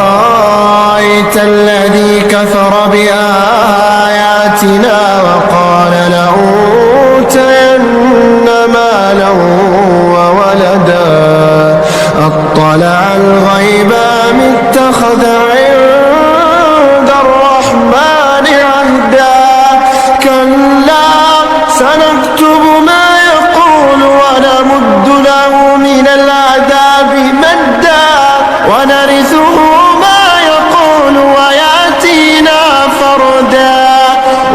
أفرأيت الذي كفر بآياتنا وقال لأوتين مالا وولدا أطلع الغيب أم اتخذ عند الرحمن عهدا كلا سنكتب ما يقول ونمد له من العذاب مدا ونرثه ما يقول ويأتينا فردا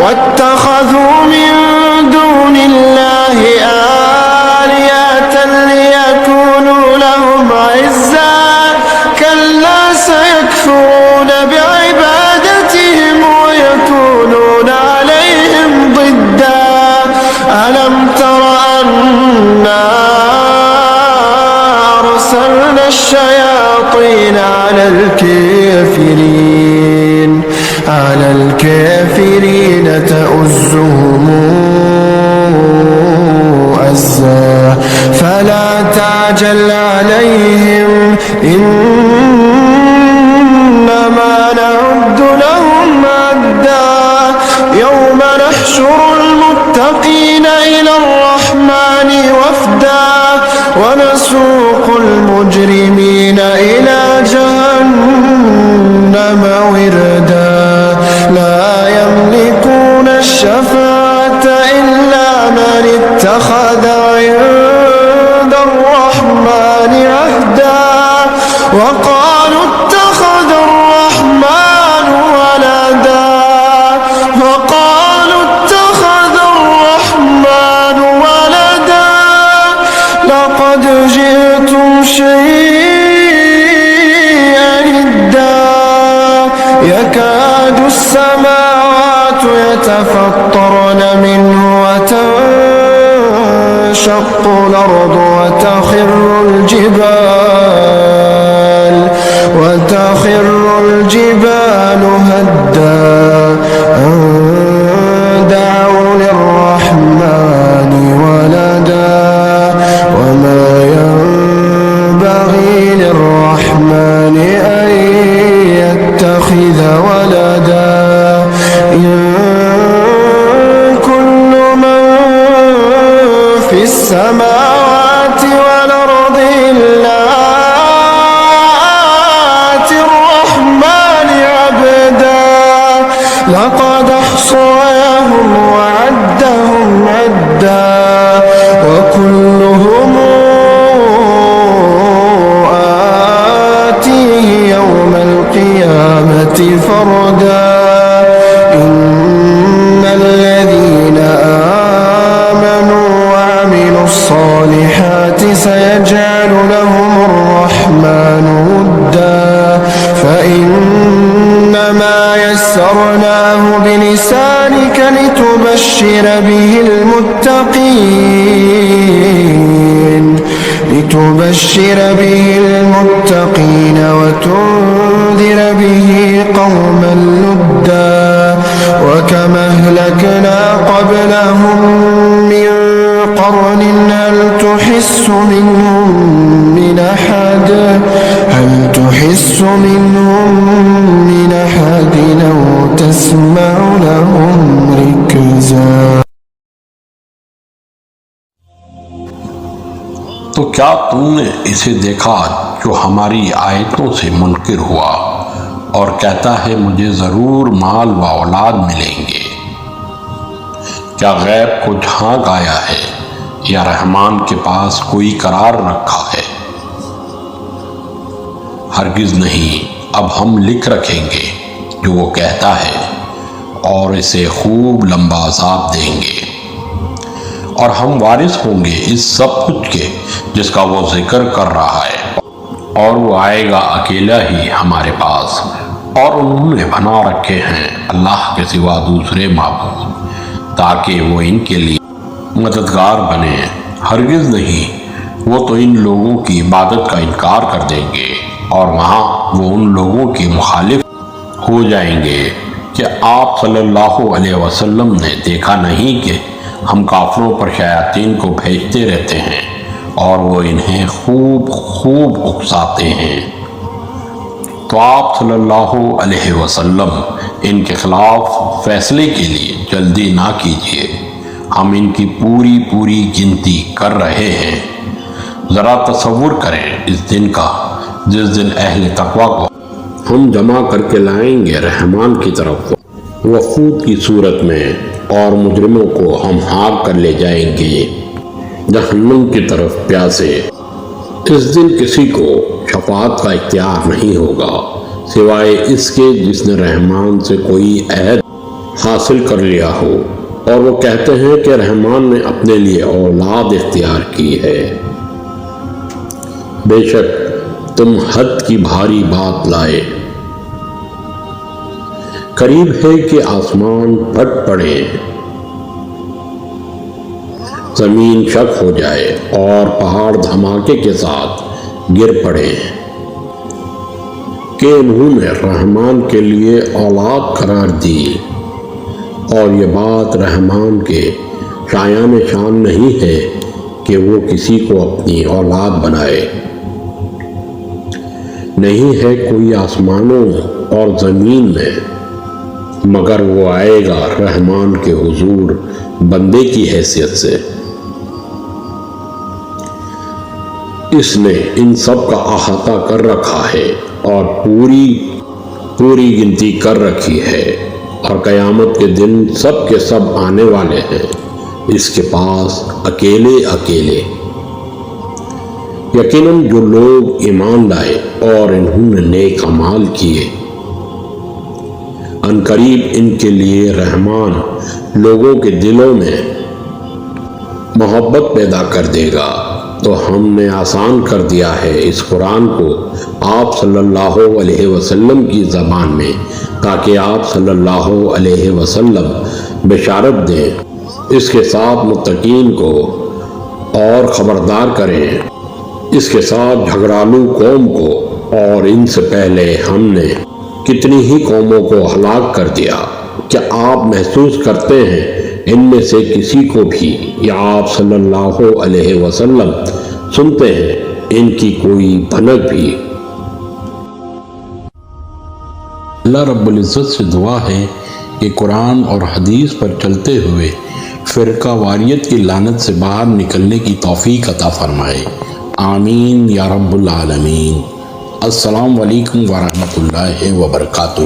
واتخذوا من دون الله آلهة ليكونوا لهم عزا كلا سيكفرون بعبادتهم ويكونون عليهم ضدا ألم تر أنا أرسلنا الشياطين على الكافرين تؤزهم أزا فلا تعجل عليهم إنما نعد لهم مدا يوم نحشر المتقين إلى الرحمن وفدا ونسوق المجرمين إلى جهنم وردا لا يملكون الشفاعة إلا من اتخذ عند الرحمن عهدا وقالوا اتخذ الرحمن ولدا لقد جئتم شيئا إدا يكاد السماوات يتفطرن منه وتنشق الأرض وتخر الجبال هدا أن دعوا للرحمن ولدا وما ينبغي للرحمن أن يتخذ ولدا إن كل من في السماوات والأرض إلا آتي الرحمن عبدا لقد أحصاهم وعدهم عدا وكلهم آتيه يوم القيامة فردا إن الذين آمنوا وعملوا الصالحات سيجعل لهم الرحمن ودا فإنما يسرناه بلسانك لتبشر به المتقين وتنذر به قوما لدا وكما أهلكنا قبلهم من قرن هل تحس منهم من أحد أو تسمع لهم ركزا। तो क्या तुमने इसे देखा जो हमारी आयतों से मुनकिर हुआ और कहता है मुझे ज़रूर माल व औलाद मिलेंगे। کیا غیب کو جھانک آیا ہے یا رحمان کے پاس کوئی قرار رکھا ہے؟ ہرگز نہیں، اب ہم لکھ رکھیں گے جو وہ کہتا ہے اور اسے خوب لمبا عذاب دیں گے، اور ہم وارث ہوں گے اس سب کچھ کے جس کا وہ ذکر کر رہا ہے، اور وہ آئے گا اکیلا ہی ہمارے پاس، اور انہوں نے بنا رکھے ہیں اللہ کے سوا دوسرے معبود تاکہ وہ ان کے لیے مددگار بنے۔ ہرگز نہیں، وہ تو ان لوگوں کی عبادت کا انکار کر دیں گے اور وہاں وہ ان لوگوں کے مخالف ہو جائیں گے کہ آپ صلی اللہ علیہ وسلم نے دیکھا نہیں کہ ہم کافروں پر شیاطین کو بھیجتے رہتے ہیں اور وہ انہیں خوب خوب اکساتے ہیں۔ تو آپ صلی اللہ علیہ وسلم ان کے خلاف فیصلے کے لیے جلدی نہ کیجیے، ہم ان کی پوری پوری گنتی کر رہے ہیں۔ ذرا تصور کریں اس دن کا جس دن اہل تقوی کو ہم جمع کر کے لائیں گے رحمان کی طرف وفود کی صورت میں، اور مجرموں کو ہم ہانک کر لے جائیں گے جہنم کی طرف پیاسے۔ اس دن کسی کو شفاعت کا اختیار نہیں ہوگا سوائے اس کے جس نے رحمان سے کوئی عہد حاصل کر لیا ہو، اور وہ کہتے ہیں کہ رحمان نے اپنے لیے اولاد اختیار کی ہے۔ بے شک تم حد کی بھاری بات لائے، قریب ہے کہ آسمان پھٹ پڑے، زمین شق ہو جائے اور پہاڑ دھماکے کے ساتھ گر پڑے کہ انہوں نے رحمان کے لیے اولاد قرار دی، اور یہ بات رحمان کے شایان شان نہیں ہے کہ وہ کسی کو اپنی اولاد بنائے۔ نہیں ہے کوئی آسمانوں اور زمین میں مگر وہ آئے گا رحمان کے حضور بندے کی حیثیت سے۔ اس نے ان سب کا احاطہ کر رکھا ہے اور پوری گنتی کر رکھی ہے، اور قیامت کے دن سب کے سب آنے والے ہیں اس کے پاس اکیلے اکیلے۔ یقیناً جو لوگ ایمان لائے اور انہوں نے نیک اعمال کیے، عنقریب ان کے لیے رحمان لوگوں کے دلوں میں محبت پیدا کر دے گا۔ تو ہم نے آسان کر دیا ہے اس قرآن کو آپ صلی اللہ علیہ وسلم کی زبان میں، تاکہ آپ صلی اللہ علیہ وسلم بشارت دیں، اس کے ساتھ متقین کو اور خبردار کریں، اس کے ساتھ جھگڑالو قوم کو، اور ان سے پہلے ہم نے کتنی ہی قوموں کو ہلاک کر دیا۔ کیا آپ محسوس کرتے ہیں ان میں سے کسی کو بھی یا آپ صلی اللہ علیہ وسلم سنتے ہیں ان کی کوئی بھنک بھی؟ اللہ رب العزت سے دعا ہے کہ قرآن اور حدیث پر چلتے ہوئے فرقہ واریت کی لعنت سے باہر نکلنے کی توفیق عطا فرمائے، آمین یا رب العالمین۔ السلام علیکم ورحمۃ اللہ وبرکاتہ۔